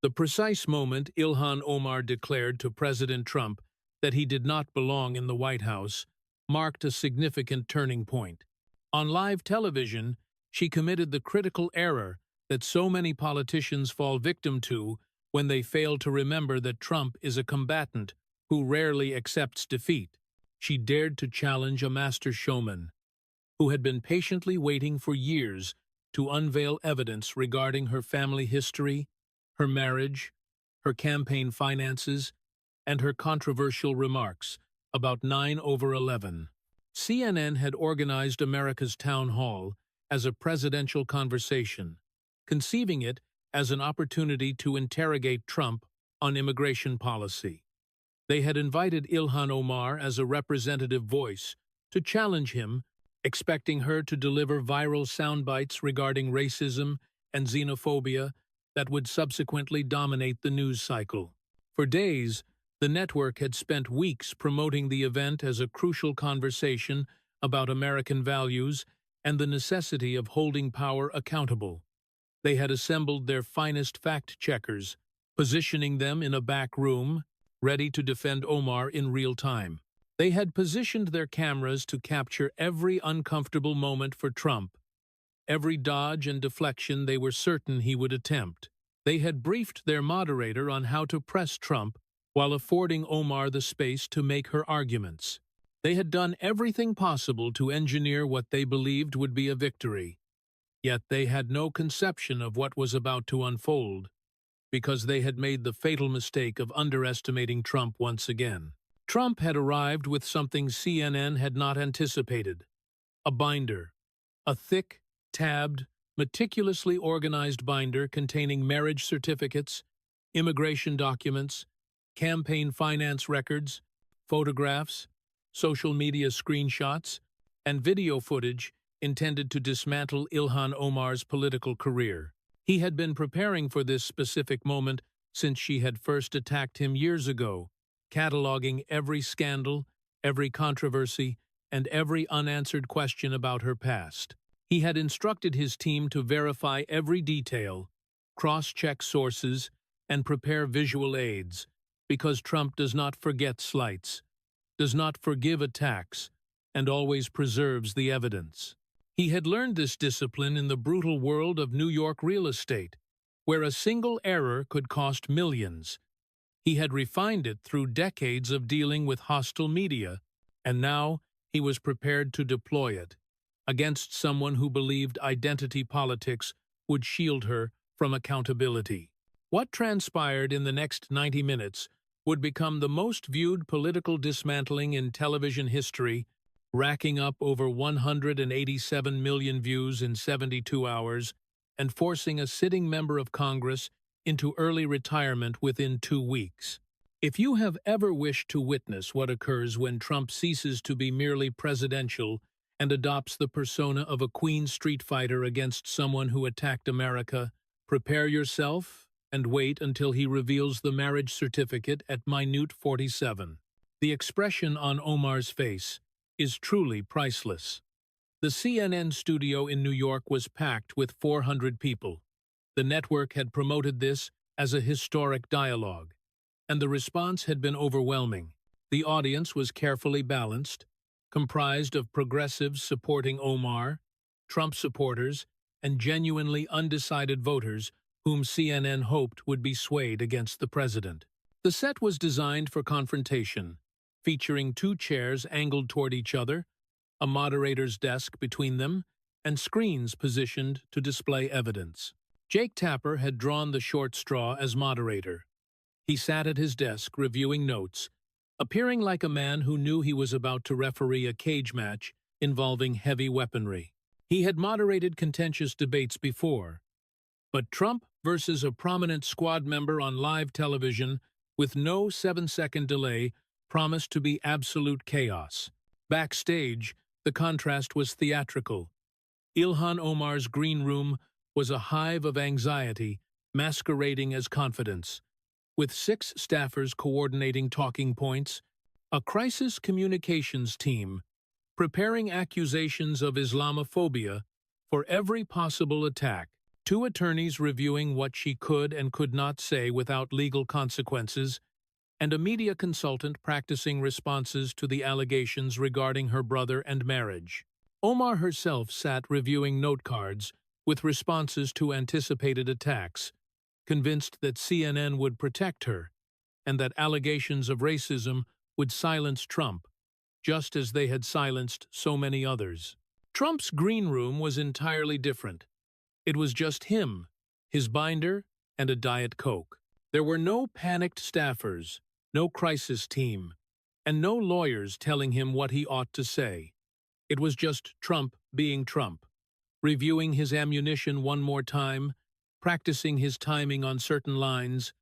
The precise moment Ilhan Omar declared to President Trump that he did not belong in the White House marked a significant turning point. On live television, she committed the critical error that so many politicians fall victim to when they fail to remember that Trump is a combatant who rarely accepts defeat. She dared to challenge a master showman who had been patiently waiting for years to unveil evidence regarding her family history, her marriage, her campaign finances, and her controversial remarks about 9/11. CNN had organized America's town hall as a presidential conversation, conceiving it as an opportunity to interrogate Trump on immigration policy. They had invited Ilhan Omar as a representative voice to challenge him, expecting her to deliver viral soundbites regarding racism and xenophobia that would subsequently dominate the news cycle. For days, the network had spent weeks promoting the event as a crucial conversation about American values and the necessity of holding power accountable. They had assembled their finest fact-checkers, positioning them in a back room, ready to defend Omar in real time. They had positioned their cameras to capture every uncomfortable moment for Trump, every dodge and deflection they were certain he would attempt. They had briefed their moderator on how to press Trump while affording Omar the space to make her arguments. They had done everything possible to engineer what they believed would be a victory, yet they had no conception of what was about to unfold, because they had made the fatal mistake of underestimating Trump once again. Trump had arrived with something CNN had not anticipated: a binder, a thick, tabbed, meticulously organized binder containing marriage certificates, immigration documents, campaign finance records, photographs, social media screenshots, and video footage intended to dismantle Ilhan Omar's political career. He had been preparing for this specific moment since she had first attacked him years ago, cataloging every scandal, every controversy, and every unanswered question about her past. He had instructed his team to verify every detail, cross-check sources, and prepare visual aids, because Trump does not forget slights, does not forgive attacks, and always preserves the evidence. He had learned this discipline in the brutal world of New York real estate, where a single error could cost millions. He had refined it through decades of dealing with hostile media, and now he was prepared to deploy it against someone who believed identity politics would shield her from accountability. What transpired in the next 90 minutes would become the most viewed political dismantling in television history, racking up over 187 million views in 72 hours and forcing a sitting member of Congress into early retirement within 2 weeks. If you have ever wished to witness what occurs when Trump ceases to be merely presidential and adopts the persona of a Queen Street fighter against someone who attacked America, prepare yourself and wait until he reveals the marriage certificate at minute 47. The expression on Omar's face is truly priceless. The CNN studio in New York was packed with 400 people. The network had promoted this as a historic dialogue, and the response had been overwhelming. The audience was carefully balanced, comprised of progressives supporting Omar, Trump supporters, and genuinely undecided voters whom CNN hoped would be swayed against the president. The set was designed for confrontation, featuring 2 chairs angled toward each other, a moderator's desk between them, and screens positioned to display evidence. Jake Tapper had drawn the short straw as moderator. He sat at his desk reviewing notes, appearing like a man who knew he was about to referee a cage match involving heavy weaponry. He had moderated contentious debates before, but Trump versus a prominent squad member on live television with no 7-second delay promised to be absolute chaos. Backstage, the contrast was theatrical. Ilhan Omar's green room was a hive of anxiety masquerading as confidence. With 6 staffers coordinating talking points, a crisis communications team preparing accusations of Islamophobia for every possible attack. two attorneys reviewing what she could and could not say without legal consequences, and a media consultant practicing responses to the allegations regarding her brother and marriage. Omar herself sat reviewing note cards with responses to anticipated attacks, convinced that CNN would protect her and that allegations of racism would silence Trump, just as they had silenced so many others. Trump's green room was entirely different. It was just him, his binder, and a Diet Coke. There were no panicked staffers, no crisis team, and no lawyers telling him what he ought to say. It was just Trump being Trump, reviewing his ammunition one more time, practicing his timing on certain lines,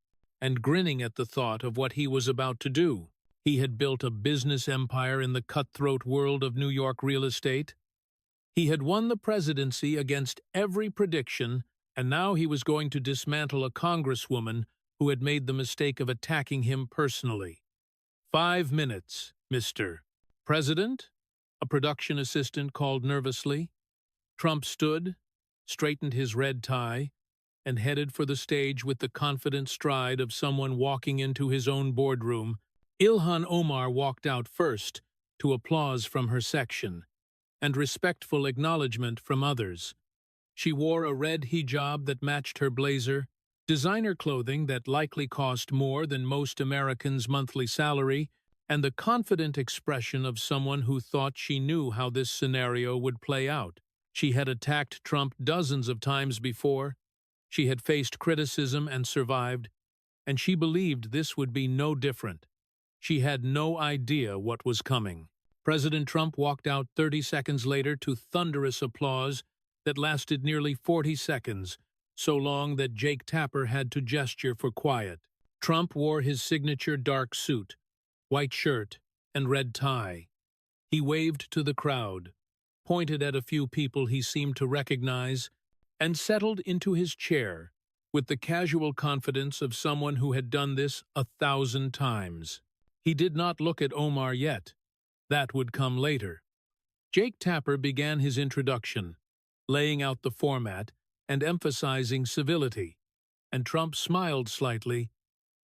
and grinning at the thought of what he was about to do. He had built a business empire in the cutthroat world of New York real estate. He had won the presidency against every prediction, and now he was going to dismantle a congresswoman who had made the mistake of attacking him personally. 5 minutes, Mr. President, a production assistant called nervously. Trump stood, straightened his red tie, and headed for the stage with the confident stride of someone walking into his own boardroom. Ilhan Omar walked out first, to applause from her section, and respectful acknowledgement from others. She wore a red hijab that matched her blazer, designer clothing that likely cost more than most Americans' monthly salary, and the confident expression of someone who thought she knew how this scenario would play out. She had attacked Trump dozens of times before. She had faced criticism and survived, and she believed this would be no different. She had no idea what was coming. President Trump walked out 30 seconds later to thunderous applause that lasted nearly 40 seconds, so long that Jake Tapper had to gesture for quiet. Trump wore his signature dark suit, white shirt, and red tie. He waved to the crowd, pointed at a few people he seemed to recognize, and settled into his chair with the casual confidence of someone who had done this 1,000 times. He did not look at Omar yet. That would come later. Jake Tapper began his introduction, laying out the format and emphasizing civility, and Trump smiled slightly,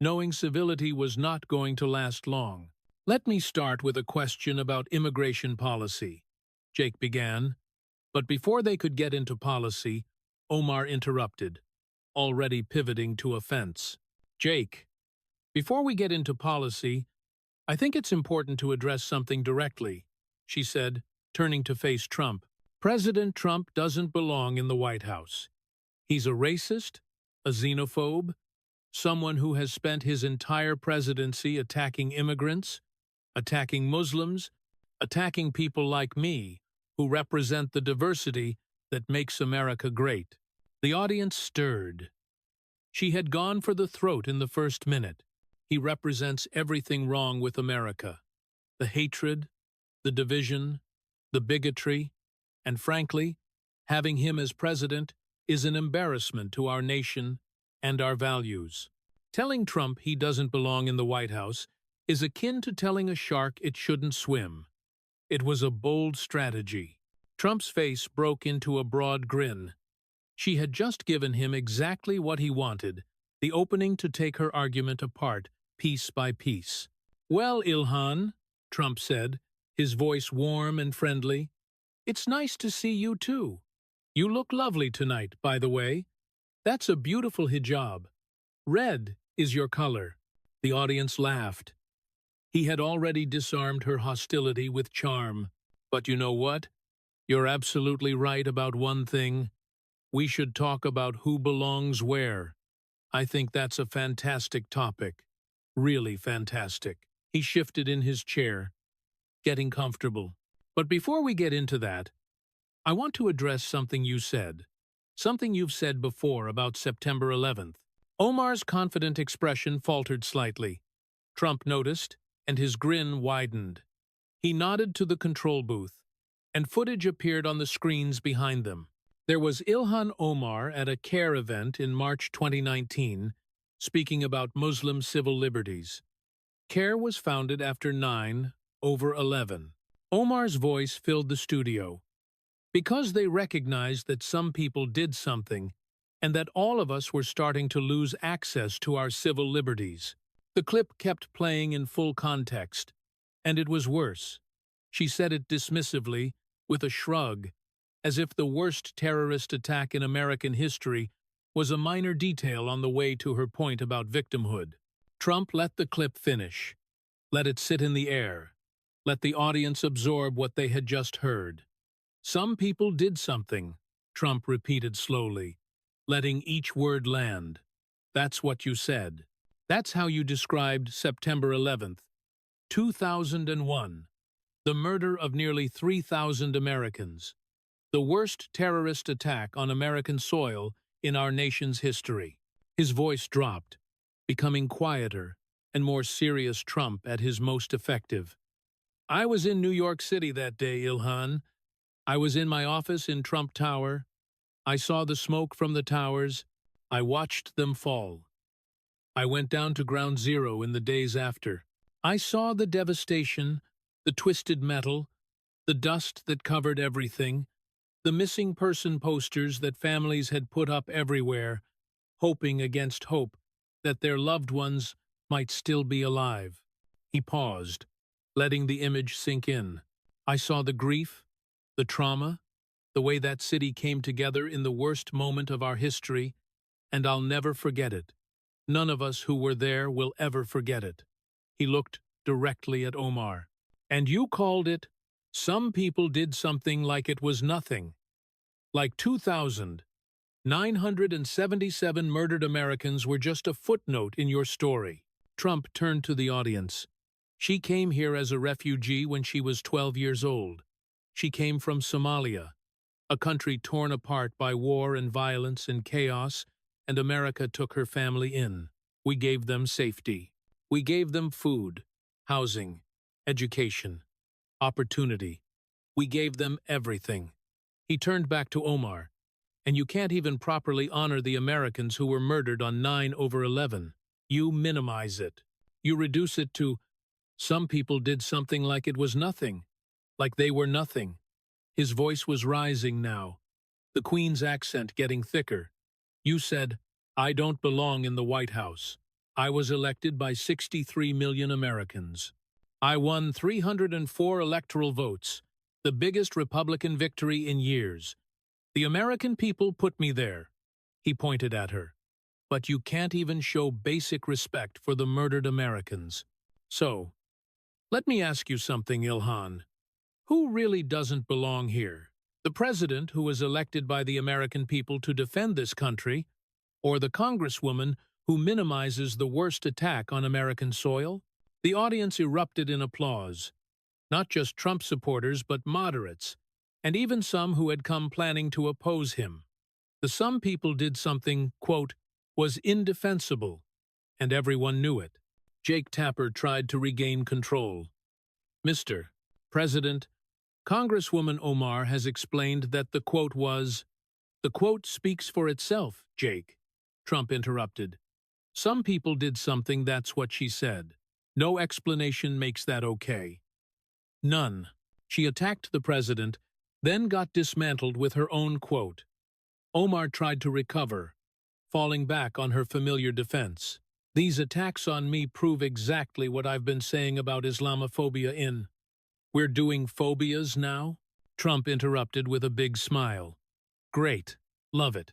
knowing civility was not going to last long. "Let me start with a question about immigration policy," Jake began, but before they could get into policy, Omar interrupted, already pivoting to offense. "Jake, before we get into policy, I think it's important to address something directly," she said, turning to face Trump. "President Trump doesn't belong in the White House. He's a racist, a xenophobe, someone who has spent his entire presidency attacking immigrants, attacking Muslims, attacking people like me, who represent the diversity that makes America great." The audience stirred. She had gone for the throat in the first minute. He represents everything wrong with America: the hatred, the division, the bigotry, and frankly, having him as president is an embarrassment to our nation and our values. Telling Trump he doesn't belong in the White House is akin to telling a shark it shouldn't swim. It was a bold strategy. Trump's face broke into a broad grin. She had just given him exactly what he wanted, the opening to take her argument apart, piece by piece. "Well, Ilhan," Trump said, his voice warm and friendly, "it's nice to see you too. You look lovely tonight, by the way. That's a beautiful hijab. Red is your color." The audience laughed. He had already disarmed her hostility with charm. "But you know what? You're absolutely right about one thing. We should talk about who belongs where. I think that's a fantastic topic. Really fantastic." He shifted in his chair, getting comfortable. "But before we get into that, I want to address something you said. Something you've said before about September 11th. Omar's confident expression faltered slightly. Trump noticed, and his grin widened. He nodded to the control booth, and footage appeared on the screens behind them. There was Ilhan Omar at a CARE event in March 2019, speaking about Muslim civil liberties. CARE was founded after 9/11. Omar's voice filled the studio. Because they recognized that some people did something, and that all of us were starting to lose access to our civil liberties. The clip kept playing in full context, and it was worse. She said it dismissively, with a shrug, as if the worst terrorist attack in American history was a minor detail on the way to her point about victimhood. Trump let the clip finish. Let it sit in the air. Let the audience absorb what they had just heard. Some people did something, Trump repeated slowly, letting each word land. That's what you said. That's how you described September 11th, 2001, the murder of nearly 3,000 Americans, the worst terrorist attack on American soil in our nation's history. His voice dropped, becoming quieter and more serious. Trump at his most effective. I was in New York City that day, Ilhan. I was in my office in Trump Tower. I saw the smoke from the towers. I watched them fall. I went down to Ground Zero in the days after. I saw the devastation, the twisted metal, the dust that covered everything, the missing person posters that families had put up everywhere, hoping against hope that their loved ones might still be alive. He paused, letting the image sink in. I saw the grief, the trauma, the way that city came together in the worst moment of our history, and I'll never forget it. None of us who were there will ever forget it. He looked directly at Omar. And you called it, some people did something like it was nothing. Like 2,977 murdered Americans were just a footnote in your story. Trump turned to the audience. She came here as a refugee when she was 12 years old. She came from Somalia, a country torn apart by war and violence and chaos, and America took her family in. We gave them safety. We gave them food, housing, education, opportunity. We gave them everything. He turned back to Omar. And you can't even properly honor the Americans who were murdered on 9/11. You minimize it. You reduce it to, some people did something like it was nothing, like they were nothing. His voice was rising now, the Queen's accent getting thicker. You said, I don't belong in the White House. I was elected by 63 million Americans. I won 304 electoral votes, the biggest Republican victory in years. The American people put me there. He pointed at her. But you can't even show basic respect for the murdered Americans. So, let me ask you something, Ilhan. Who really doesn't belong here? The president who was elected by the American people to defend this country, or the Congresswoman who minimizes the worst attack on American soil? The audience erupted in applause. Not just Trump supporters, but moderates, and even some who had come planning to oppose him. The some people did something, quote, was indefensible, and everyone knew it. Jake Tapper tried to regain control. Mr. President, Congresswoman Omar has explained that the quote was, the quote speaks for itself, Jake, Trump interrupted. Some people did something, that's what she said. No explanation makes that okay. None. She attacked the president, then got dismantled with her own quote. Omar tried to recover, falling back on her familiar defense. These attacks on me prove exactly what I've been saying about Islamophobia in. We're doing phobias now? Trump interrupted with a big smile. Great. Love it.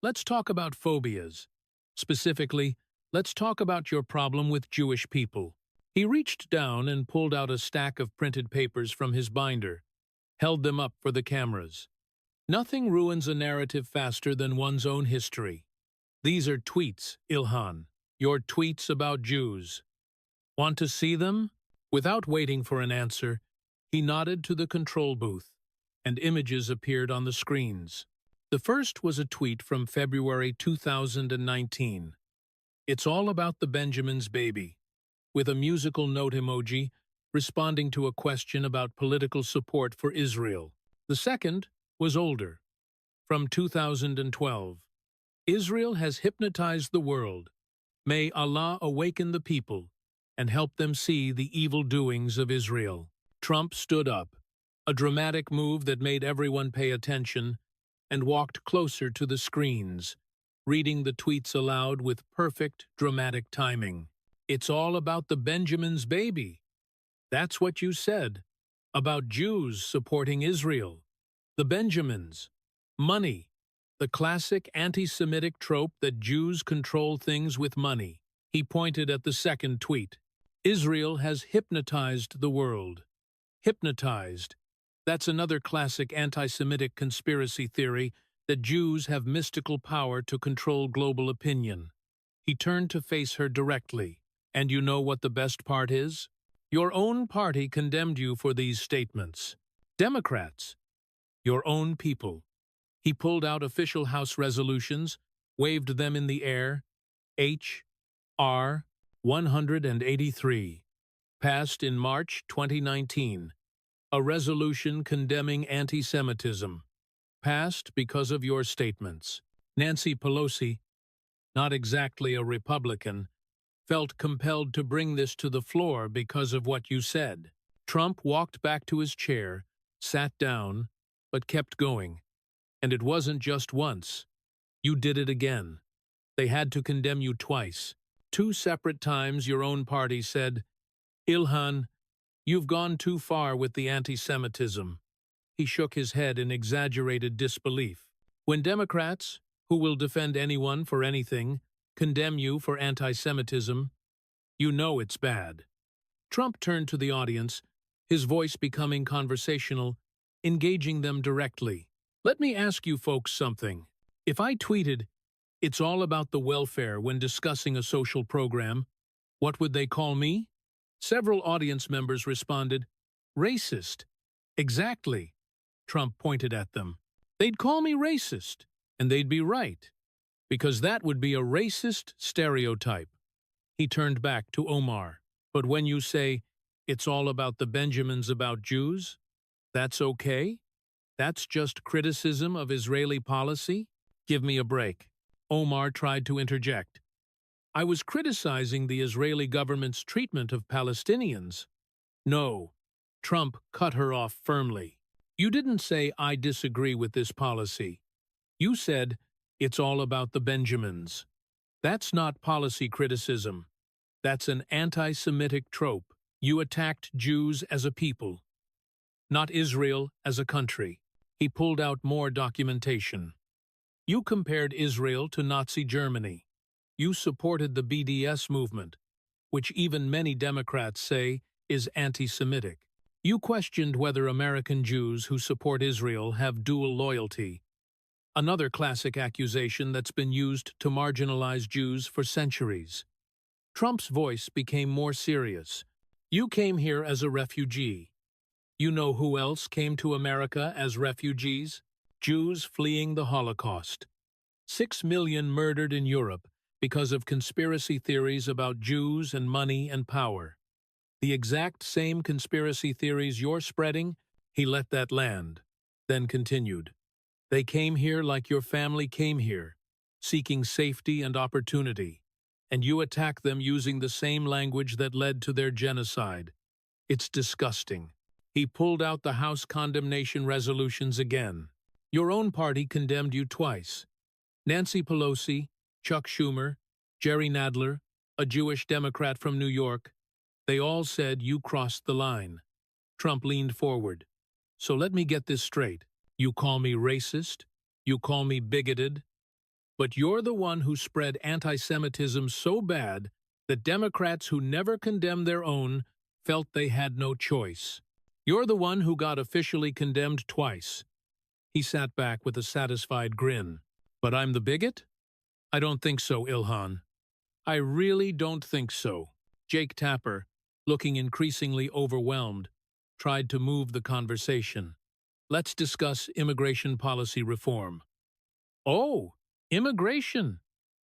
Let's talk about phobias. Specifically, let's talk about your problem with Jewish people. He reached down and pulled out a stack of printed papers from his binder, held them up for the cameras. Nothing ruins a narrative faster than one's own history. These are tweets, Ilhan. Your tweets about Jews. Want to see them? Without waiting for an answer, he nodded to the control booth, and images appeared on the screens. The first was a tweet from February 2019. It's all about the Benjamin's baby, with a musical note emoji responding to a question about political support for Israel. The second was older, from 2012. Israel has hypnotized the world. May Allah awaken the people and help them see the evil doings of Israel. Trump stood up, a dramatic move that made everyone pay attention, and walked closer to the screens, reading the tweets aloud with perfect, dramatic timing. It's all about the Benjamin's baby. That's what you said. About Jews supporting Israel. The Benjamins. Money. The classic anti-Semitic trope that Jews control things with money. He pointed at the second tweet. Israel has hypnotized the world. Hypnotized. That's another classic anti-Semitic conspiracy theory that Jews have mystical power to control global opinion. He turned to face her directly. And you know what the best part is? Your own party condemned you for these statements. Democrats. Your own people. He pulled out official House resolutions, waved them in the air. H.R. 183. Passed in March 2019. A resolution condemning anti-Semitism. Passed because of your statements. Nancy Pelosi, not exactly a Republican, felt compelled to bring this to the floor because of what you said. Trump walked back to his chair, sat down, but kept going. And it wasn't just once. You did it again. They had to condemn you twice. 2 separate times your own party said, Ilhan, you've gone too far with the anti-Semitism. He shook his head in exaggerated disbelief. When Democrats, who will defend anyone for anything, condemn you for anti-Semitism, you know it's bad. Trump turned to the audience, his voice becoming conversational, engaging them directly. Let me ask you folks something. If I tweeted, "It's all about the welfare" when discussing a social program, what would they call me? Several audience members responded, "Racist." Exactly. Trump pointed at them. They'd call me racist, and they'd be right, because that would be a racist stereotype. He turned back to Omar. But when you say, "It's all about the Benjamins about Jews," that's okay? That's just criticism of Israeli policy? Give me a break. Omar tried to interject. I was criticizing the Israeli government's treatment of Palestinians. No. Trump cut her off firmly. You didn't say, "I disagree with this policy." You said, "It's all about the Benjamins." That's not policy criticism. That's an anti-Semitic trope. You attacked Jews as a people, not Israel as a country. He pulled out more documentation. You compared Israel to Nazi Germany. You supported the BDS movement, which even many Democrats say is anti-Semitic. You questioned whether American Jews who support Israel have dual loyalty. Another classic accusation that's been used to marginalize Jews for centuries. Trump's voice became more serious. You came here as a refugee. You know who else came to America as refugees? Jews fleeing the Holocaust. 6 million murdered in Europe because of conspiracy theories about Jews and money and power. The exact same conspiracy theories you're spreading, he let that land, then continued. They came here like your family came here, seeking safety and opportunity, and you attack them using the same language that led to their genocide. It's disgusting. He pulled out the House condemnation resolutions again. Your own party condemned you twice. Nancy Pelosi, Chuck Schumer, Jerry Nadler, a Jewish Democrat from New York, they all said you crossed the line. Trump leaned forward. So let me get this straight. You call me racist, you call me bigoted, but you're the one who spread anti-Semitism so bad that Democrats who never condemned their own felt they had no choice. You're the one who got officially condemned twice. He sat back with a satisfied grin. But I'm the bigot? I don't think so, Ilhan. I really don't think so. Jake Tapper, looking increasingly overwhelmed, tried to move the conversation. Let's discuss immigration policy reform. Oh, immigration,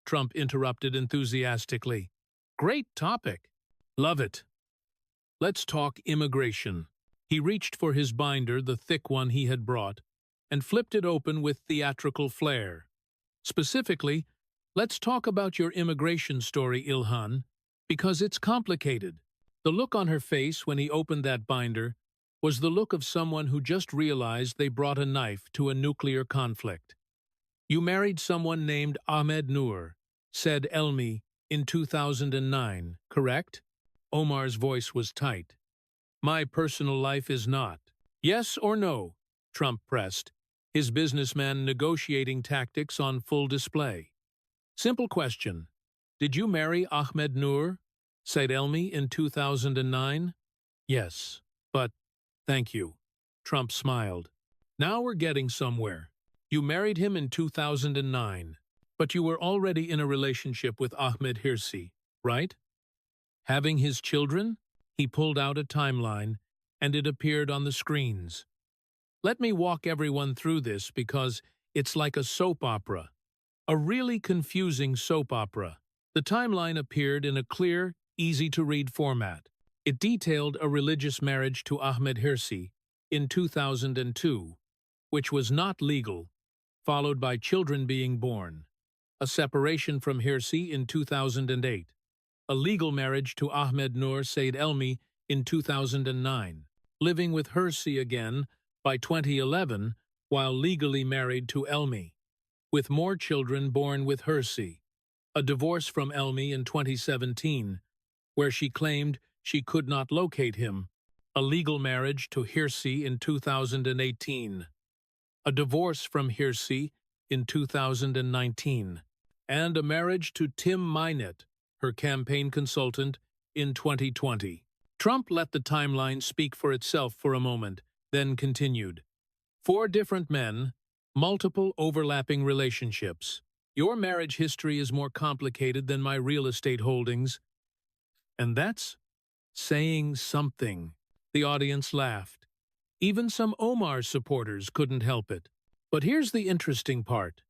Trump interrupted enthusiastically. Great topic. Love it. Let's talk immigration. He reached for his binder, the thick one he had brought, and flipped it open with theatrical flair. Specifically, let's talk about your immigration story, Ilhan, because it's complicated. The look on her face when he opened that binder was the look of someone who just realized they brought a knife to a nuclear conflict. You married someone named Ahmed Noor, said Elmi in 2009, correct? Omar's voice was tight. My personal life is not. Yes or no? Trump pressed, his businessman negotiating tactics on full display. Simple question. Did you marry Ahmed Noor, said Elmi in 2009? Yes, but thank you. Trump smiled. Now we're getting somewhere. You married him in 2009, but you were already in a relationship with Ahmed Hirsi, right? Having his children? He pulled out a timeline, and it appeared on the screens. Let me walk everyone through this because it's like a soap opera. A really confusing soap opera. The timeline appeared in a clear, easy-to-read format. It detailed a religious marriage to Ahmed Hirsi in 2002, which was not legal, followed by children being born. A separation from Hirsi in 2008. A legal marriage to Ahmed Noor Said Elmi in 2009. Living with Hirsi again by 2011 while legally married to Elmi, with more children born with Hirsi. A divorce from Elmi in 2017, where she claimed she could not locate him. A legal marriage to Hirsi in 2018. A divorce from Hirsi in 2019. And a marriage to Tim Minett, her campaign consultant, in 2020. Trump let the timeline speak for itself for a moment, then continued. 4 different men, multiple overlapping relationships. Your marriage history is more complicated than my real estate holdings. And that's saying something. The audience laughed. Even some Omar supporters couldn't help it. But here's the interesting part.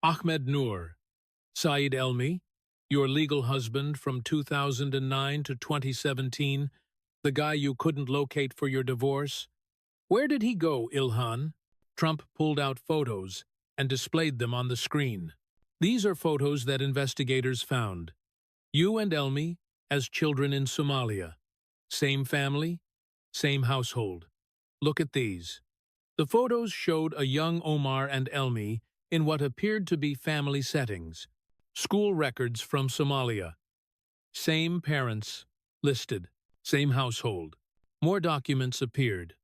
Ahmed Noor, Saeed Elmi, your legal husband from 2009 to 2017, the guy you couldn't locate for your divorce. Where did he go, Ilhan? Trump pulled out photos and displayed them on the screen. These are photos that investigators found. You and Elmi as children in Somalia. Same family, same household. Look at these. The photos showed a young Omar and Elmi in what appeared to be family settings. School records from Somalia. Same parents listed. Same household. More documents appeared.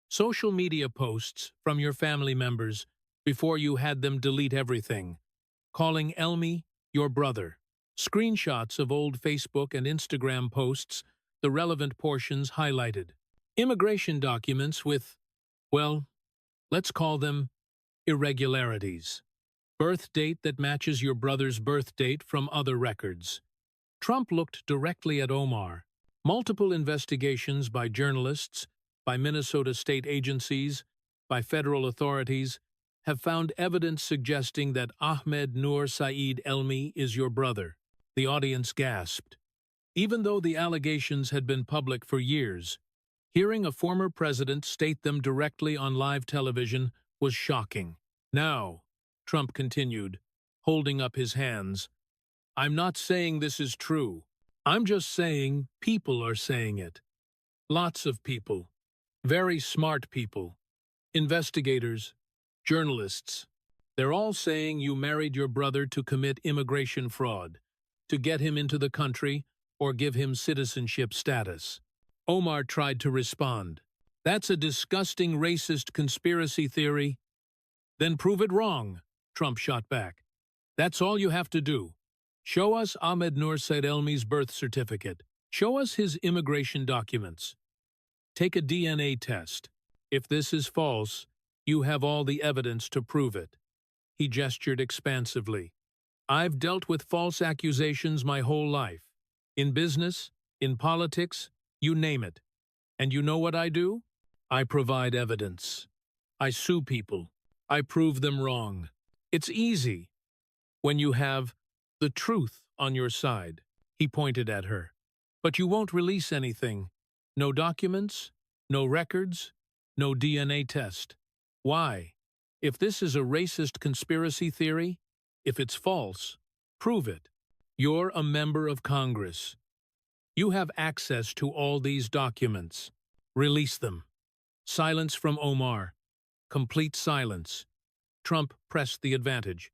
Social media posts from your family members before you had them delete everything. Calling Elmi your brother. Screenshots of old Facebook and Instagram posts, the relevant portions highlighted. Immigration documents with, well, let's call them irregularities. Birth date that matches your brother's birth date from other records. Trump looked directly at Omar. Multiple investigations by journalists, by Minnesota state agencies, by federal authorities, have found evidence suggesting that Ahmed Noor Saeed Elmi is your brother. The audience gasped. Even though the allegations had been public for years, hearing a former president state them directly on live television was shocking. Now, Trump continued, holding up his hands, I'm not saying this is true. I'm just saying people are saying it. Lots of people. Very smart people. Investigators. Journalists. They're all saying you married your brother to commit immigration fraud, to get him into the country or give him citizenship status. Omar tried to respond. That's a disgusting racist conspiracy theory. Then prove it wrong, Trump shot back. That's all you have to do. Show us Ahmed Noor Said Elmi's birth certificate. Show us his immigration documents. Take a DNA test. If this is false, you have all the evidence to prove it. He gestured expansively. I've dealt with false accusations my whole life. In business, in politics, you name it. And you know what I do? I provide evidence. I sue people. I prove them wrong. It's easy. When you have the truth on your side, he pointed at her. But you won't release anything. No documents, no records, no DNA test. Why? If this is a racist conspiracy theory, if it's false, prove it. You're a member of Congress. You have access to all these documents. Release them. Silence from Omar. Complete silence. Trump pressed the advantage.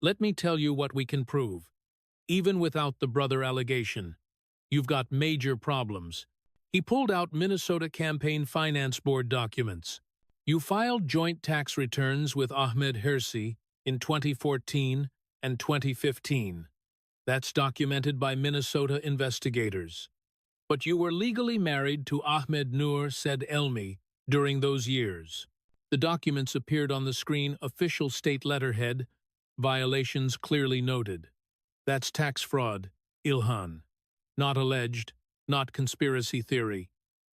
Let me tell you what we can prove. Even without the brother allegation, you've got major problems. He pulled out Minnesota Campaign Finance Board documents. You filed joint tax returns with Ahmed Hirsi in 2014 and 2015. That's documented by Minnesota investigators. But you were legally married to Ahmed Nur Said Elmi during those years. The documents appeared on the screen, official state letterhead, violations clearly noted. That's tax fraud, Ilhan. Not alleged, not conspiracy theory.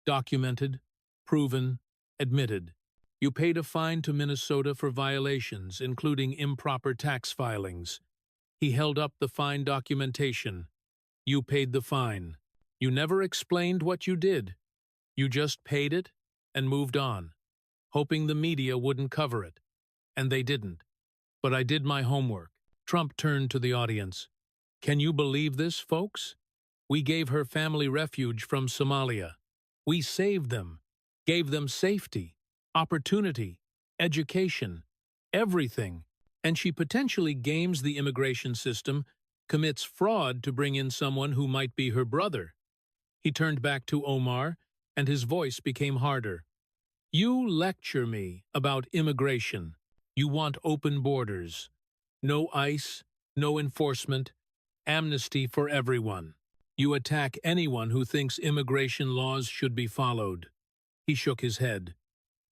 Documented, proven, admitted. You paid a fine to Minnesota for violations, including improper tax filings. He held up the fine documentation. You paid the fine. You never explained what you did. You just paid it and moved on, hoping the media wouldn't cover it. And they didn't. But I did my homework. Trump turned to the audience. Can you believe this, folks? We gave her family refuge from Somalia. We saved them, gave them safety, opportunity, education, everything. And she potentially games the immigration system, commits fraud to bring in someone who might be her brother. He turned back to Omar, and his voice became harder. You lecture me about immigration. You want open borders. No ICE, no enforcement, amnesty for everyone. You attack anyone who thinks immigration laws should be followed. He shook his head.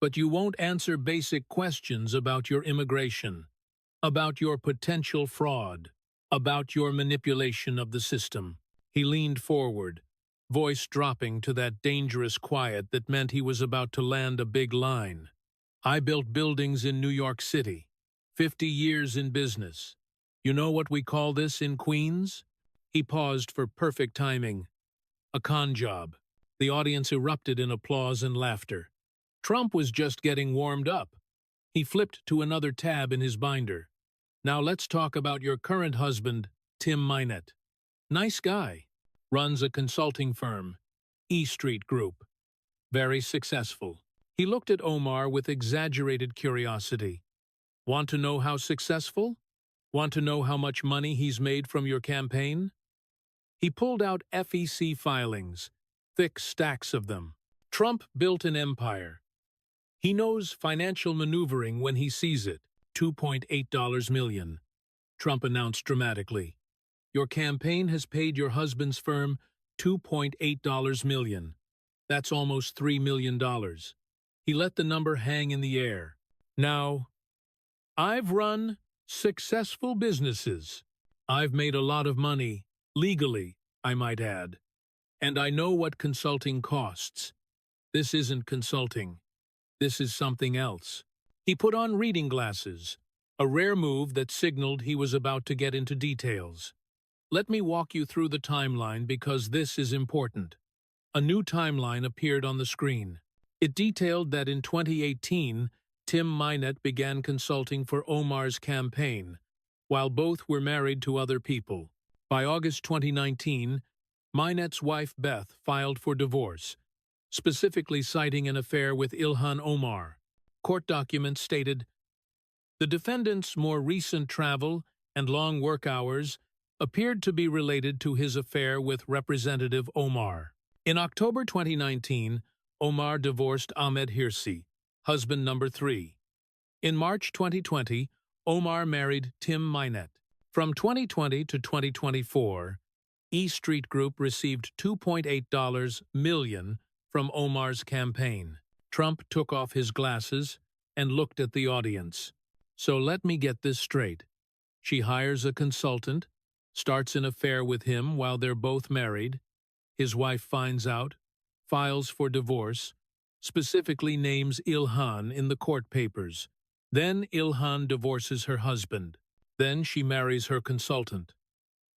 But you won't answer basic questions about your immigration, about your potential fraud, about your manipulation of the system. He leaned forward, voice dropping to that dangerous quiet that meant he was about to land a big line. I built buildings in New York City, 50 years in business. You know what we call this in Queens? He paused for perfect timing. A con job. The audience erupted in applause and laughter. Trump was just getting warmed up. He flipped to another tab in his binder. Now let's talk about your current husband, Tim Minett. Nice guy. Runs a consulting firm, E Street Group. Very successful. He looked at Omar with exaggerated curiosity. Want to know how successful? Want to know how much money he's made from your campaign? He pulled out FEC filings, thick stacks of them. Trump built an empire. He knows financial maneuvering when he sees it. $2.8 million. Trump announced dramatically. Your campaign has paid your husband's firm $2.8 million. That's almost $3 million. He let the number hang in the air. Now, I've run successful businesses. I've made a lot of money, legally, I might add. And I know what consulting costs. This isn't consulting. This is something else. He put on reading glasses, a rare move that signaled he was about to get into details. Let me walk you through the timeline because this is important. A new timeline appeared on the screen. It detailed that in 2018, Tim Minett began consulting for Omar's campaign, while both were married to other people. By August 2019, Minett's wife Beth filed for divorce, specifically citing an affair with Ilhan Omar. Court documents stated, the defendant's more recent travel and long work hours appeared to be related to his affair with Representative Omar. In October 2019, Omar divorced Ahmed Hirsi, husband number 3. In March 2020, Omar married Tim Minett. From 2020 to 2024, E Street Group received $2.8 million from Omar's campaign. Trump took off his glasses and looked at the audience. So let me get this straight. She hires a consultant, starts an affair with him while they're both married. His wife finds out, files for divorce, specifically names Ilhan in the court papers. Then Ilhan divorces her husband. Then she marries her consultant.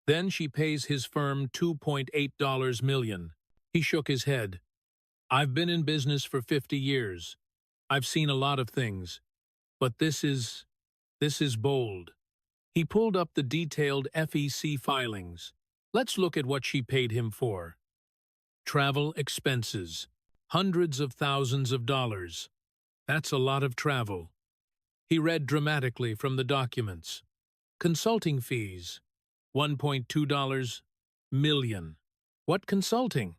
Then she pays his firm $2.8 million. He shook his head. I've been in business for 50 years. I've seen a lot of things. But this is bold. He pulled up the detailed FEC filings. Let's look at what she paid him for. Travel expenses. Hundreds of thousands of dollars. That's a lot of travel. He read dramatically from the documents. Consulting fees, $1.2 million. What consulting?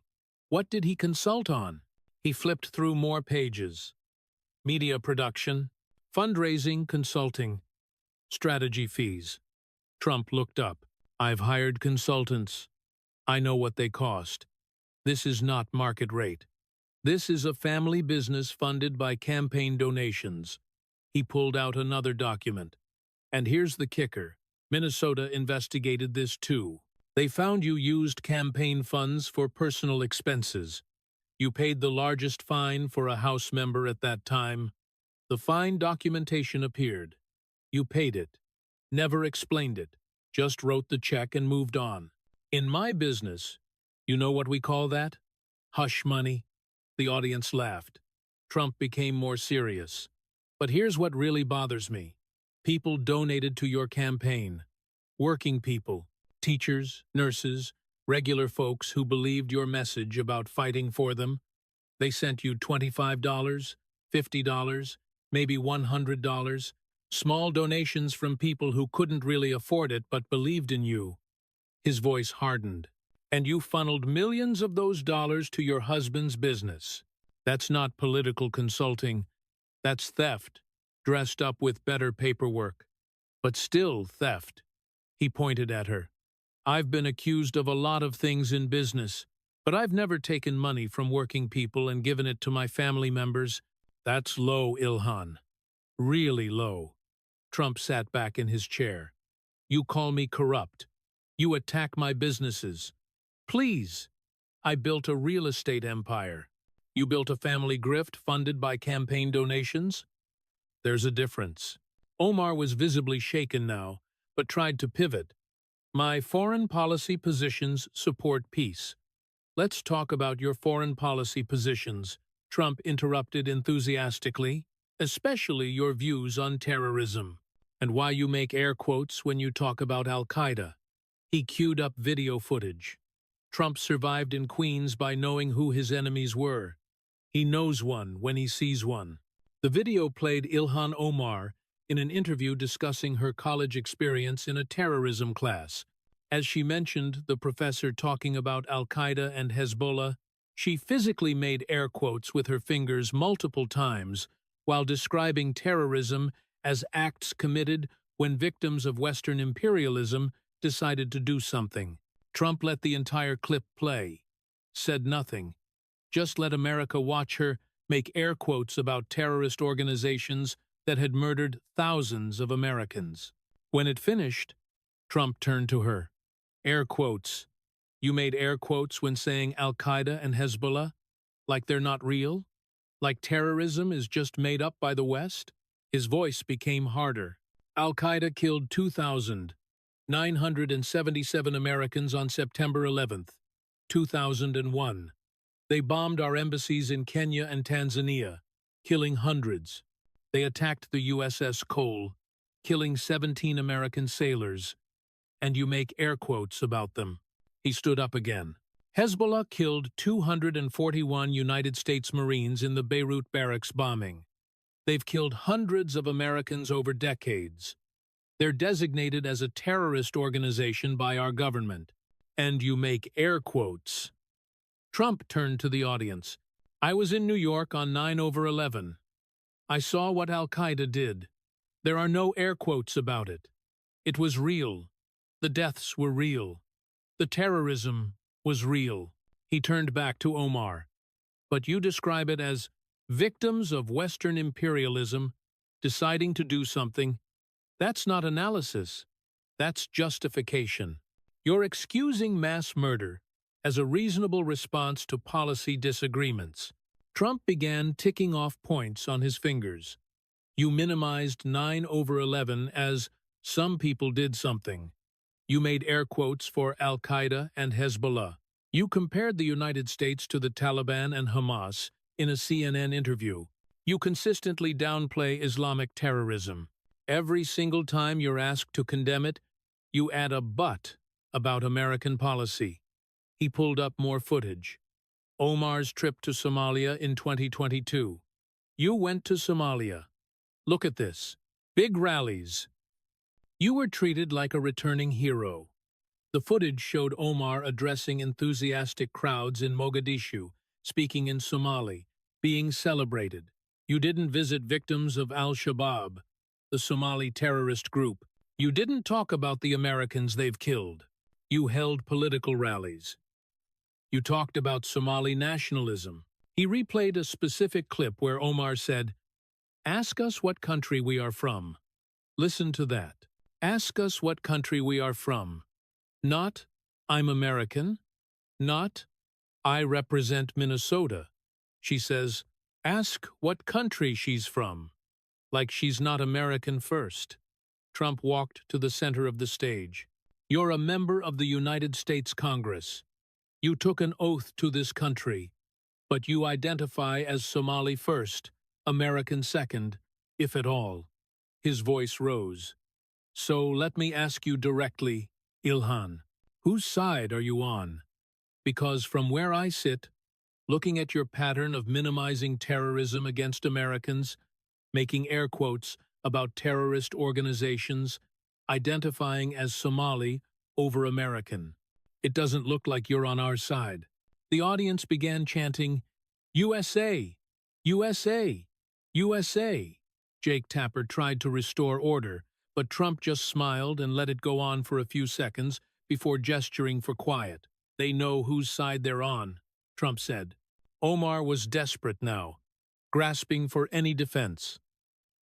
What did he consult on? He flipped through more pages. Media production, fundraising, consulting, strategy fees. Trump looked up. I've hired consultants. I know what they cost. This is not market rate. This is a family business funded by campaign donations. He pulled out another document. And here's the kicker. Minnesota investigated this too. They found you used campaign funds for personal expenses. You paid the largest fine for a House member at that time. The fine documentation appeared. You paid it. Never explained it. Just wrote the check and moved on. In my business, you know what we call that? Hush money. The audience laughed. Trump became more serious. But here's what really bothers me. People donated to your campaign. Working people, teachers, nurses, regular folks who believed your message about fighting for them. They sent you $25, $50, maybe $100, small donations from people who couldn't really afford it but believed in you. His voice hardened. And you funneled millions of those dollars to your husband's business. That's not political consulting. That's theft, dressed up with better paperwork. But still theft. He pointed at her. I've been accused of a lot of things in business, but I've never taken money from working people and given it to my family members. That's low, Ilhan. Really low. Trump sat back in his chair. You call me corrupt. You attack my businesses. Please. I built a real estate empire. You built a family grift funded by campaign donations? There's a difference. Omar was visibly shaken now, but tried to pivot. My foreign policy positions support peace. Let's talk about your foreign policy positions, Trump interrupted enthusiastically, especially your views on terrorism, and why you make air quotes when you talk about Al-Qaeda. He queued up video footage. Trump survived in Queens by knowing who his enemies were. He knows one when he sees one. The video played Ilhan Omar in an interview discussing her college experience in a terrorism class. As she mentioned the professor talking about Al-Qaeda and Hezbollah, she physically made air quotes with her fingers multiple times while describing terrorism as acts committed when victims of Western imperialism decided to do something. Trump let the entire clip play, said nothing, just let America watch her make air quotes about terrorist organizations that had murdered thousands of Americans. When it finished, Trump turned to her. Air quotes. You made air quotes when saying Al-Qaeda and Hezbollah? Like they're not real? Like terrorism is just made up by the West? His voice became harder. Al-Qaeda killed 2,977 Americans on September 11th, 2001. They bombed our embassies in Kenya and Tanzania, killing hundreds. They attacked the USS Cole, killing 17 American sailors. And you make air quotes about them. He stood up again. Hezbollah killed 241 United States Marines in the Beirut barracks bombing. They've killed hundreds of Americans over decades. They're designated as a terrorist organization by our government. And you make air quotes. Trump turned to the audience. I was in New York on 9/11. I saw what Al-Qaeda did. There are no air quotes about it. It was real. The deaths were real. The terrorism was real. He turned back to Omar. But you describe it as victims of Western imperialism deciding to do something. That's not analysis. That's justification. You're excusing mass murder as a reasonable response to policy disagreements. Trump began ticking off points on his fingers. You minimized 9/11 as some people did something. You made air quotes for Al-Qaeda and Hezbollah. You compared the United States to the Taliban and Hamas in a CNN interview. You consistently downplay Islamic terrorism. Every single time you're asked to condemn it, you add a but about American policy. He pulled up more footage. Omar's trip to Somalia in 2022. You went to Somalia. Look at this. Big rallies. You were treated like a returning hero. The footage showed Omar addressing enthusiastic crowds in Mogadishu, speaking in Somali, being celebrated. You didn't visit victims of al-Shabaab, the Somali terrorist group. You didn't talk about the Americans they've killed. You held political rallies. You talked about Somali nationalism. He replayed a specific clip where Omar said, "Ask us what country we are from." Listen to that. Ask us what country we are from. Not, "I'm American." Not, "I represent Minnesota." She says, ask what country she's from. Like she's not American first. Trump walked to the center of the stage. You're a member of the United States Congress. You took an oath to this country, but you identify as Somali first, American second, if at all. His voice rose. So let me ask you directly, Ilhan, whose side are you on? Because from where I sit, looking at your pattern of minimizing terrorism against Americans, making air quotes about terrorist organizations, identifying as Somali over American, it doesn't look like you're on our side. The audience began chanting, USA! USA! USA! Jake Tapper tried to restore order, but Trump just smiled and let it go on for a few seconds before gesturing for quiet. They know whose side they're on, Trump said. Omar was desperate now, grasping for any defense.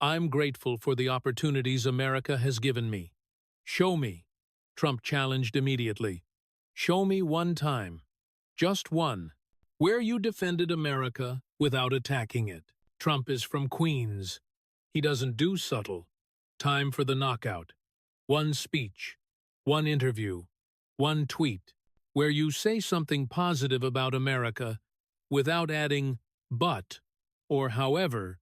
I'm grateful for the opportunities America has given me. Show me, Trump challenged immediately. Show me one time, just one, where you defended America without attacking it. Trump is from Queens. He doesn't do subtle. Time for the knockout. One speech, one interview, one tweet, where you say something positive about America without adding but or however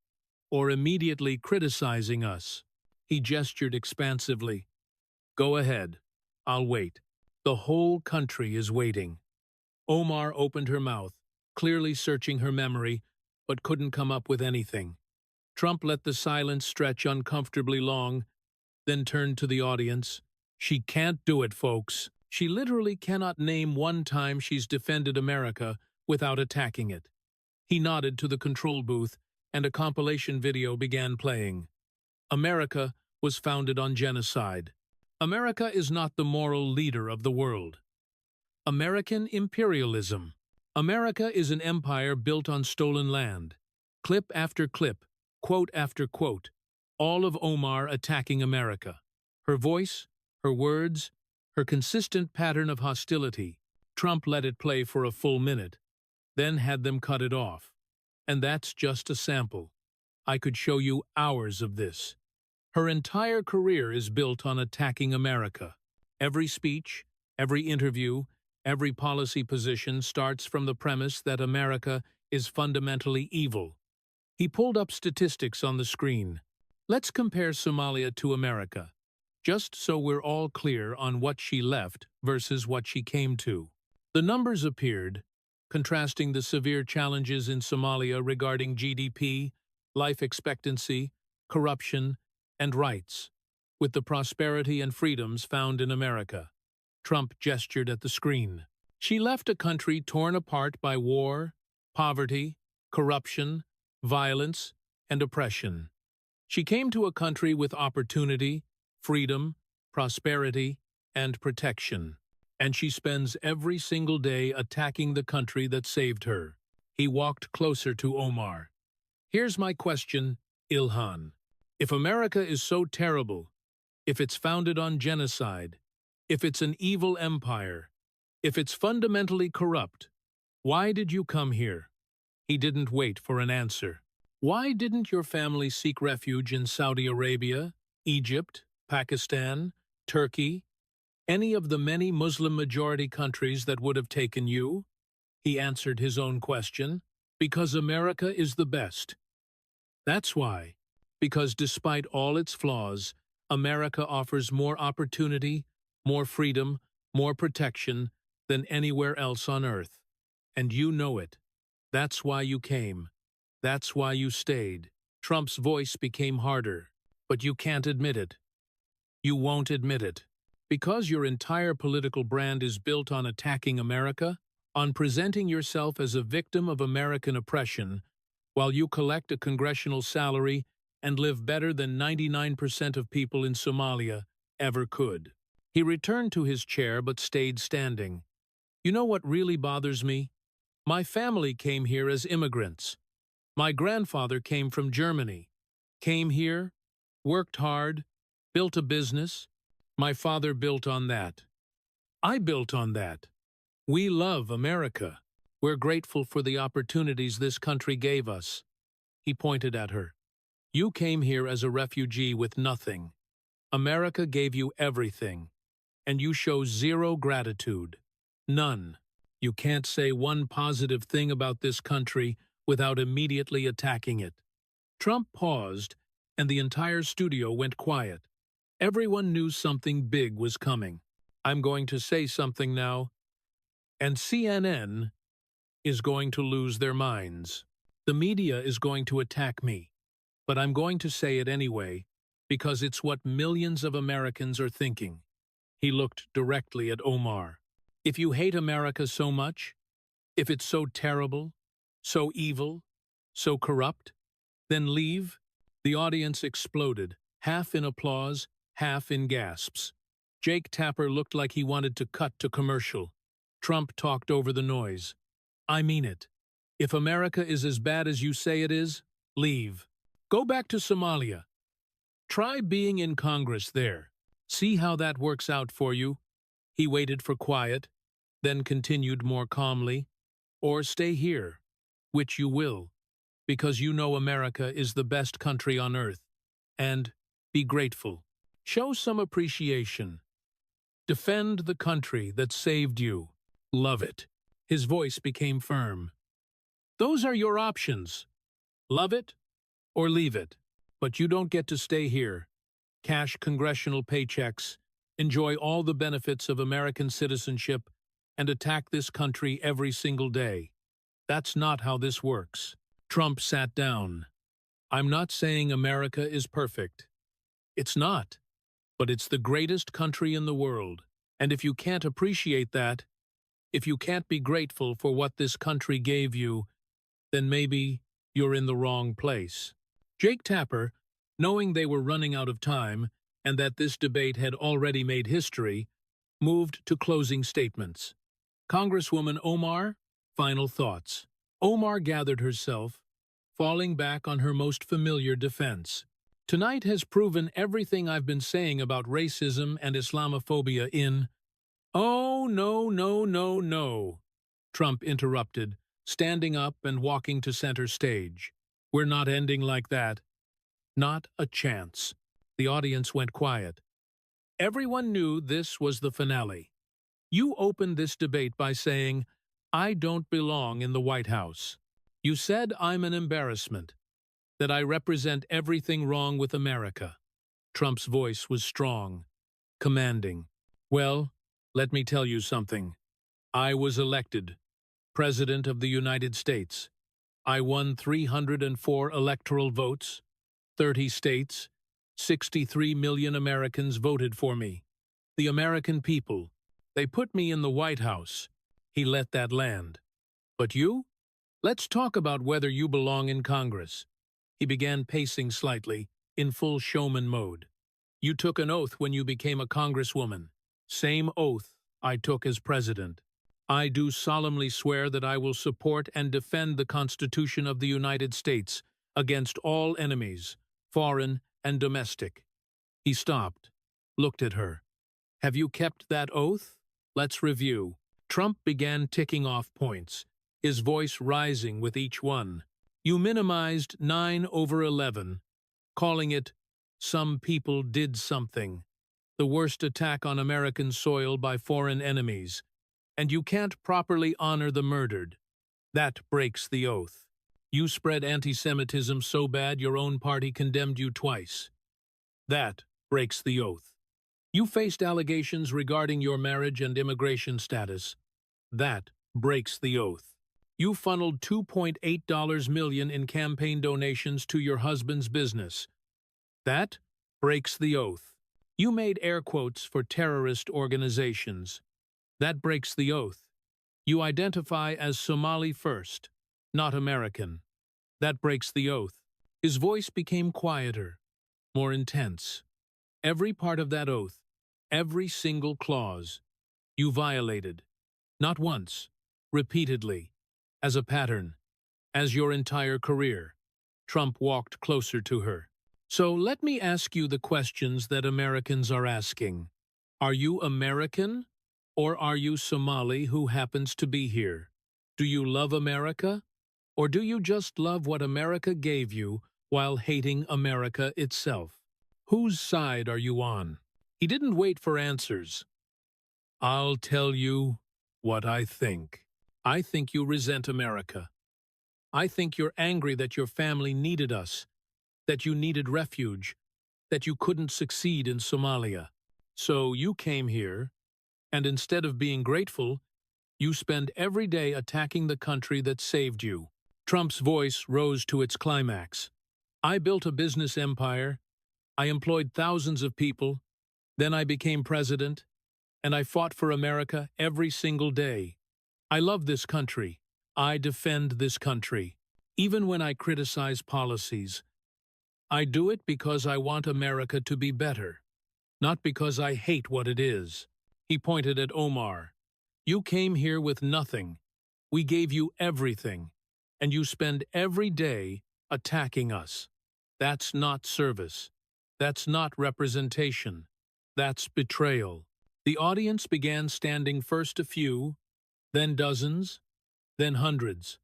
or immediately criticizing us. He gestured expansively. Go ahead. I'll wait. The whole country is waiting. Omar opened her mouth, clearly searching her memory, but couldn't come up with anything. Trump let the silence stretch uncomfortably long, then turned to the audience. She can't do it, folks. She literally cannot name one time she's defended America without attacking it. He nodded to the control booth, and a compilation video began playing. America was founded on genocide. America is not the moral leader of the world. American imperialism. America is an empire built on stolen land. Clip after clip, quote after quote, all of Omar attacking America. Her voice, her words, her consistent pattern of hostility. Trump let it play for a full minute, then had them cut it off. And that's just a sample. I could show you hours of this. Her entire career is built on attacking America. Every speech, every interview, every policy position starts from the premise that America is fundamentally evil. He pulled up statistics on the screen. Let's compare Somalia to America, just so we're all clear on what she left versus what she came to. The numbers appeared, contrasting the severe challenges in Somalia regarding GDP, life expectancy, corruption, and rights, with the prosperity and freedoms found in America. Trump gestured at the screen. She left a country torn apart by war, poverty, corruption, violence, and oppression. She came to a country with opportunity, freedom, prosperity, and protection. And she spends every single day attacking the country that saved her. He walked closer to Omar. Here's my question, Ilhan. If America is so terrible, if it's founded on genocide, if it's an evil empire, if it's fundamentally corrupt, why did you come here? He didn't wait for an answer. Why didn't your family seek refuge in Saudi Arabia, Egypt, Pakistan, Turkey, any of the many Muslim-majority countries that would have taken you? He answered his own question. Because America is the best. That's why. Because despite all its flaws, America offers more opportunity, more freedom, more protection than anywhere else on earth. And you know it. That's why you came. That's why you stayed. Trump's voice became harder. but you can't admit it. You won't admit it. Because your entire political brand is built on attacking America, on presenting yourself as a victim of American oppression, while you collect a congressional salary and live better than 99% of people in Somalia ever could. He returned to his chair but stayed standing. You know what really bothers me? My family came here as immigrants. My grandfather came from Germany, came here, worked hard, built a business. My father built on that. I built on that. We love America. We're grateful for the opportunities this country gave us. He pointed at her. You came here as a refugee with nothing. America gave you everything, and you show zero gratitude. None. You can't say one positive thing about this country without immediately attacking it. Trump paused, and the entire studio went quiet. Everyone knew something big was coming. I'm going to say something now, and CNN is going to lose their minds. The media is going to attack me, but I'm going to say it anyway, because it's what millions of Americans are thinking. He looked directly at Omar. If you hate America so much, if it's so terrible, so evil, so corrupt, then leave. The audience exploded, half in applause, half in gasps. Jake Tapper looked like he wanted to cut to commercial. Trump talked over the noise. I mean it. If America is as bad as you say it is, leave. Go back to Somalia. Try being in Congress there. See how that works out for you. He waited for quiet, then continued more calmly. Or stay here, which you will, because you know America is the best country on earth. And be grateful. Show some appreciation. Defend the country that saved you. Love it. His voice became firm. Those are your options. Love it or leave it. But you don't get to stay here. Cash congressional paychecks, enjoy all the benefits of American citizenship, and attack this country every single day. That's not how this works. Trump sat down. I'm not saying America is perfect. It's not. But it's the greatest country in the world. And if you can't appreciate that, if you can't be grateful for what this country gave you, then maybe you're in the wrong place. Jake Tapper, knowing they were running out of time and that this debate had already made history, moved to closing statements. Congresswoman Omar, final thoughts. Omar gathered herself, falling back on her most familiar defense. Tonight has proven everything I've been saying about racism and Islamophobia in— Oh, no, no, no, no, Trump interrupted, standing up and walking to center stage. We're not ending like that. Not a chance. The audience went quiet. Everyone knew this was the finale. You opened this debate by saying, I don't belong in the White House. You said I'm an embarrassment, that I represent everything wrong with America. Trump's voice was strong, commanding. Well, let me tell you something. I was elected President of the United States. I won 304 electoral votes, 30 states, 63 million Americans voted for me. The American people, they put me in the White House. He let that land. But you? Let's talk about whether you belong in Congress. He began pacing slightly, in full showman mode. You took an oath when you became a congresswoman. Same oath I took as president. I do solemnly swear that I will support and defend the Constitution of the United States against all enemies, foreign and domestic. He stopped, looked at her. Have you kept that oath? Let's review. Trump began ticking off points, his voice rising with each one. You minimized 9/11, calling it, some people did something, the worst attack on American soil by foreign enemies, and you can't properly honor the murdered. That breaks the oath. You spread anti-Semitism so bad your own party condemned you twice. That breaks the oath. You faced allegations regarding your marriage and immigration status. That breaks the oath. You funneled $2.8 million in campaign donations to your husband's business. That breaks the oath. You made air quotes for terrorist organizations. That breaks the oath. You identify as Somali first, not American. That breaks the oath. His voice became quieter, more intense. Every part of that oath, every single clause, you violated. Not once, repeatedly, as a pattern, as your entire career. Trump walked closer to her. So let me ask you the questions that Americans are asking. Are you American, or are you Somali who happens to be here? Do you love America, or do you just love what America gave you while hating America itself? Whose side are you on? He didn't wait for answers. I'll tell you what I think. I think you resent America. I think you're angry that your family needed us, that you needed refuge, that you couldn't succeed in Somalia. So you came here, and instead of being grateful, you spend every day attacking the country that saved you. Trump's voice rose to its climax. I built a business empire, I employed thousands of people, then I became president, and I fought for America every single day. I love this country. I defend this country. Even when I criticize policies, I do it because I want America to be better, not because I hate what it is. He pointed at Omar. You came here with nothing. We gave you everything, and you spend every day attacking us. That's not service. That's not representation. That's betrayal. The audience began standing, first a few, then dozens, then hundreds.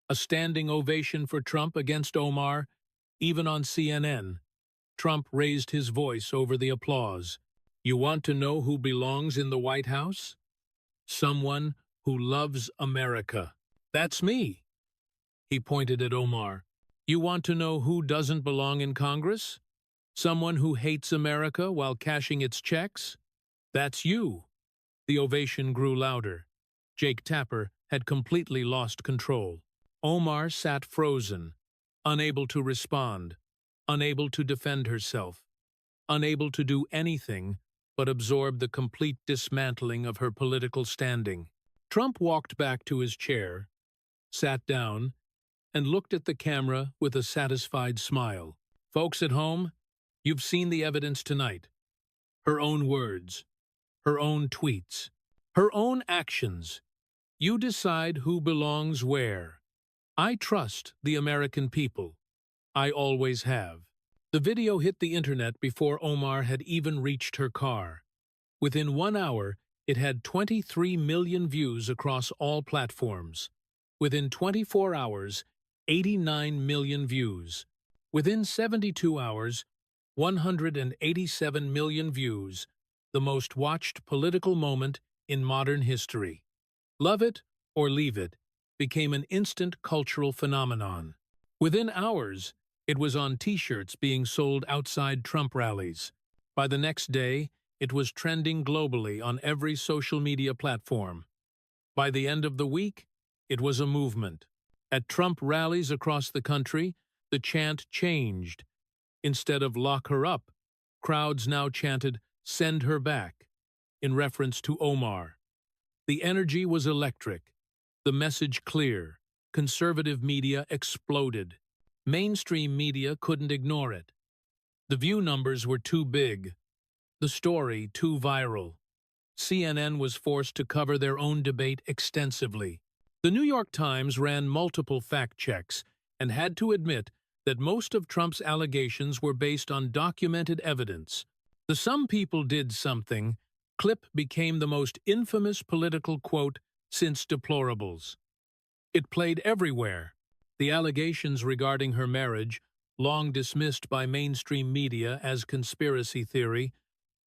A standing ovation for Trump against Omar, even on CNN. Trump raised his voice over the applause. You want to know who belongs in the White House? Someone who loves America. That's me. He pointed at Omar. You want to know who doesn't belong in Congress? Someone who hates America while cashing its checks? That's you. The ovation grew louder. Jake Tapper had completely lost control. Omar sat frozen, unable to respond, unable to defend herself, unable to do anything but absorb the complete dismantling of her political standing. Trump walked back to his chair, sat down, and looked at the camera with a satisfied smile. Folks at home, you've seen the evidence tonight. Her own words, her own tweets, her own actions. You decide who belongs where. I trust the American people. I always have. The video hit the internet before Omar had even reached her car. Within 1 hour, it had 23 million views across all platforms. Within 24 hours, 89 million views. Within 72 hours, 187 million views, the most watched political moment in modern history. Love it or leave it became an instant cultural phenomenon. Within hours, it was on T-shirts being sold outside Trump rallies. By the next day, it was trending globally on every social media platform. By the end of the week, it was a movement. At Trump rallies across the country, the chant changed. Instead of "lock her up," crowds now chanted "send her back," in reference to Omar. The energy was electric, the message clear. Conservative media exploded. Mainstream media couldn't ignore it. The view numbers were too big, the story too viral. CNN was forced to cover their own debate extensively. The New York Times ran multiple fact checks and had to admit that most of Trump's allegations were based on documented evidence. The "some people did something" clip became the most infamous political quote since deplorables. It played everywhere. The allegations regarding her marriage, long dismissed by mainstream media as conspiracy theory,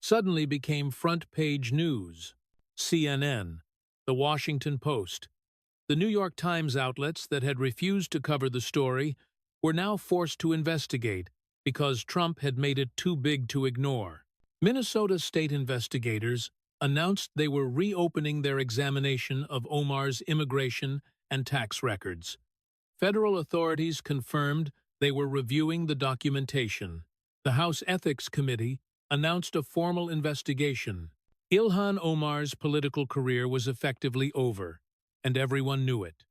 suddenly became front-page news. CNN, The Washington Post, the New York Times outlets that had refused to cover the story were now forced to investigate because Trump had made it too big to ignore. Minnesota state investigators announced they were reopening their examination of Omar's immigration and tax records. Federal authorities confirmed they were reviewing the documentation. The House Ethics Committee announced a formal investigation. Ilhan Omar's political career was effectively over, and everyone knew it.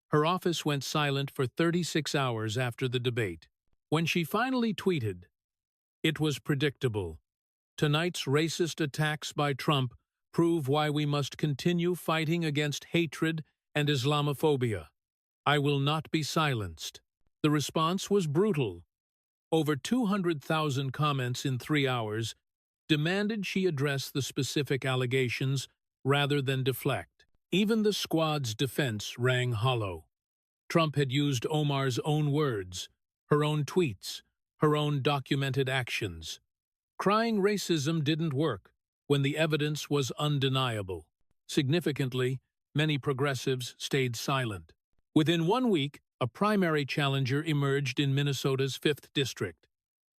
Her office went silent for 36 hours after the debate. When she finally tweeted, "It was predictable. Tonight's racist attacks by Trump prove why we must continue fighting against hatred and Islamophobia. I will not be silenced." The response was brutal. Over 200,000 comments in 3 hours demanded she address the specific allegations rather than deflect. Even the squad's defense rang hollow. Trump had used Omar's own words, her own tweets, her own documented actions. Crying racism didn't work when the evidence was undeniable. Significantly, many progressives stayed silent. Within 1 week, a primary challenger emerged in Minnesota's 5th District,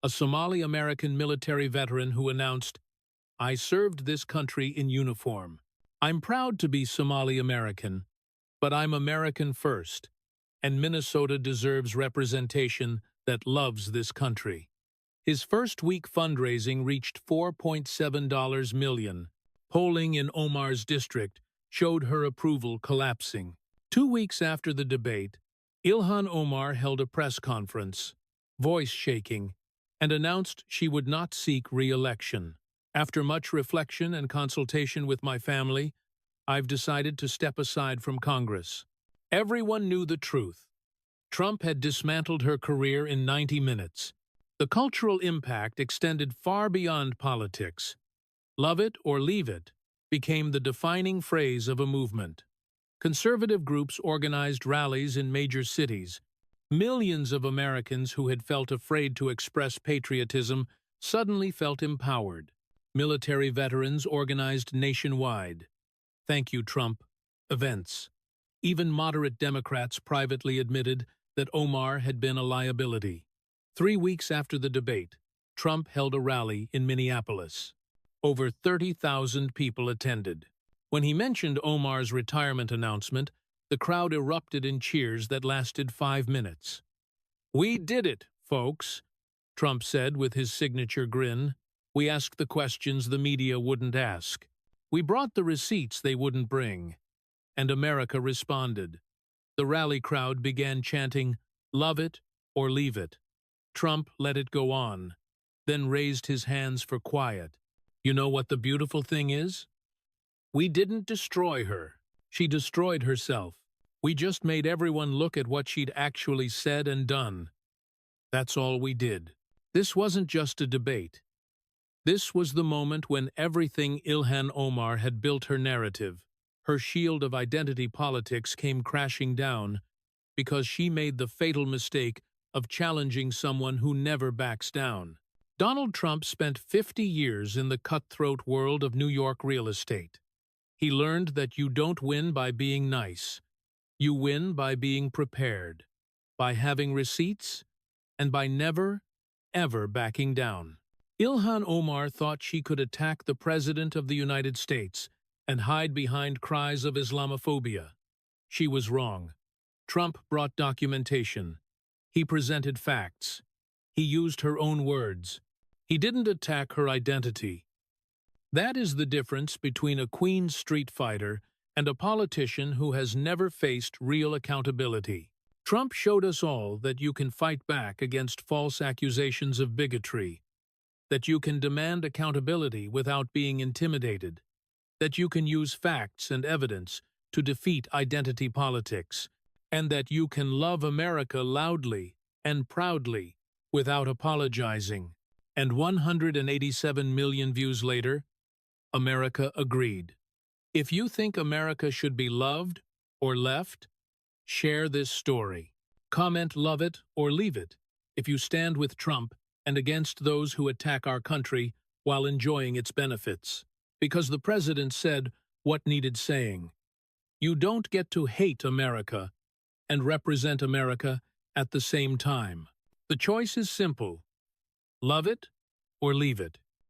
a Somali-American military veteran who announced, "I served this country in uniform. I'm proud to be Somali-American, but I'm American first, and Minnesota deserves representation that loves this country." His first-week fundraising reached $4.7 million. Polling in Omar's district showed her approval collapsing. 2 weeks after the debate, Ilhan Omar held a press conference, voice shaking, and announced she would not seek re-election. "After much reflection and consultation with my family, I've decided to step aside from Congress." Everyone knew the truth. Trump had dismantled her career in 90 minutes. The cultural impact extended far beyond politics. "Love it or leave it" became the defining phrase of a movement. Conservative groups organized rallies in major cities. Millions of Americans who had felt afraid to express patriotism suddenly felt empowered. Military veterans organized nationwide "Thank you, Trump" events. Even moderate Democrats privately admitted that Omar had been a liability. 3 weeks after the debate, Trump held a rally in Minneapolis. Over 30,000 people attended. When he mentioned Omar's retirement announcement, the crowd erupted in cheers that lasted 5 minutes. "We did it, folks," Trump said with his signature grin. "We asked the questions the media wouldn't ask. We brought the receipts they wouldn't bring." And America responded. The rally crowd began chanting, "Love it or leave it." Trump let it go on, then raised his hands for quiet. You know what the beautiful thing is? We didn't destroy her. She destroyed herself. We just made everyone look at what she'd actually said and done. That's all we did. This wasn't just a debate. This was the moment when everything Ilhan Omar had built her narrative, her shield of identity politics, came crashing down because she made the fatal mistake of challenging someone who never backs down. Donald Trump spent 50 years in the cutthroat world of New York real estate. He learned that you don't win by being nice. You win by being prepared, by having receipts, and by never, ever backing down. Ilhan Omar thought she could attack the President of the United States and hide behind cries of Islamophobia. She was wrong. Trump brought documentation. He presented facts. He used her own words. He didn't attack her identity. That is the difference between a Queen Street fighter and a politician who has never faced real accountability. Trump showed us all that you can fight back against false accusations of bigotry, that you can demand accountability without being intimidated, that you can use facts and evidence to defeat identity politics, and that you can love America loudly and proudly without apologizing. And 187 million views later, America agreed. If you think America should be loved or left, share this story. Comment "love it or leave it" if you stand with Trump and against those who attack our country while enjoying its benefits. Because the president said what needed saying. You don't get to hate America and represent America at the same time. The choice is simple. Love it or leave it.